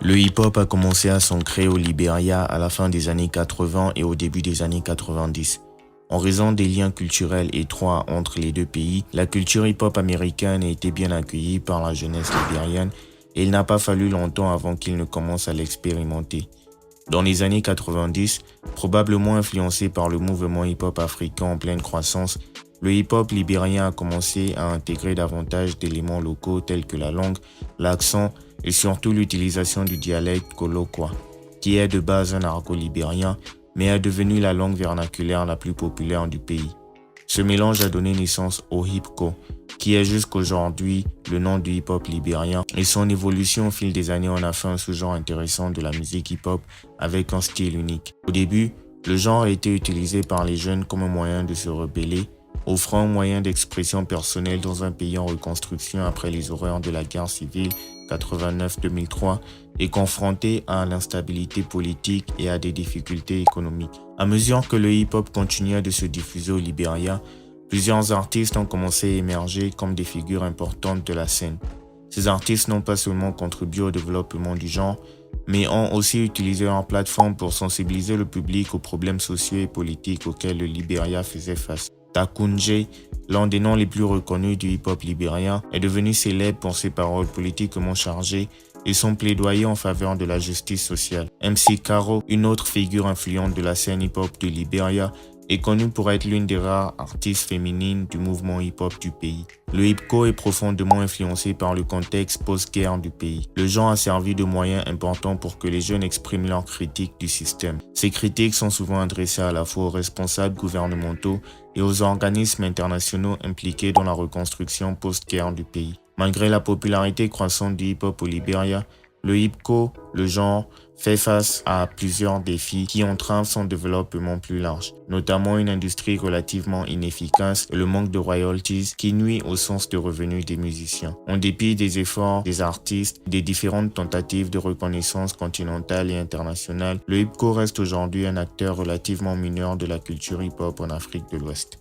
Le hip-hop a commencé à s'ancrer au Libéria à la fin des années 80 et au début des années 90. En raison des liens culturels étroits entre les deux pays, la culture hip-hop américaine a été bien accueillie par la jeunesse libérienne et il n'a pas fallu longtemps avant qu'ils ne commencent à l'expérimenter. Dans les années 90, probablement influencé par le mouvement hip-hop africain en pleine croissance, le hip-hop libérien a commencé à intégrer davantage d'éléments locaux tels que la langue, l'accent et surtout l'utilisation du dialecte kolokoa, qui est de base un argot libérien, mais est devenu la langue vernaculaire la plus populaire du pays. Ce mélange a donné naissance au hip-ko, qui est jusqu'aujourd'hui le nom du hip-hop libérien, et son évolution au fil des années en a fait un sous-genre intéressant de la musique hip-hop avec un style unique. Au début, le genre a été utilisé par les jeunes comme un moyen de se rebeller, offrant un moyen d'expression personnelle dans un pays en reconstruction après les horreurs de la guerre civile 89-2003 et confronté à l'instabilité politique et à des difficultés économiques. À mesure que le hip-hop continuait de se diffuser au Libéria, plusieurs artistes ont commencé à émerger comme des figures importantes de la scène. Ces artistes n'ont pas seulement contribué au développement du genre, mais ont aussi utilisé leur plateforme pour sensibiliser le public aux problèmes sociaux et politiques auxquels le Libéria faisait face. Takunje, l'un des noms les plus reconnus du hip-hop libérien, est devenu célèbre pour ses paroles politiquement chargées et son plaidoyer en faveur de la justice sociale. MC Karo, une autre figure influente de la scène hip-hop du Libéria, est connue pour être l'une des rares artistes féminines du mouvement hip-hop du pays. Le hip-ko est profondément influencé par le contexte post-guerre du pays. Le genre a servi de moyen important pour que les jeunes expriment leurs critiques du système. Ces critiques sont souvent adressées à la fois aux responsables gouvernementaux et aux organismes internationaux impliqués dans la reconstruction post-guerre du pays. Malgré la popularité croissante du hip-hop au Libéria, le hip-ko, le genre, fait face à plusieurs défis qui entravent son développement plus large, notamment une industrie relativement inefficace et le manque de royalties qui nuit au sens de revenus des musiciens. En dépit des efforts des artistes et des différentes tentatives de reconnaissance continentale et internationale, le hip-ko reste aujourd'hui un acteur relativement mineur de la culture hip-hop en Afrique de l'Ouest.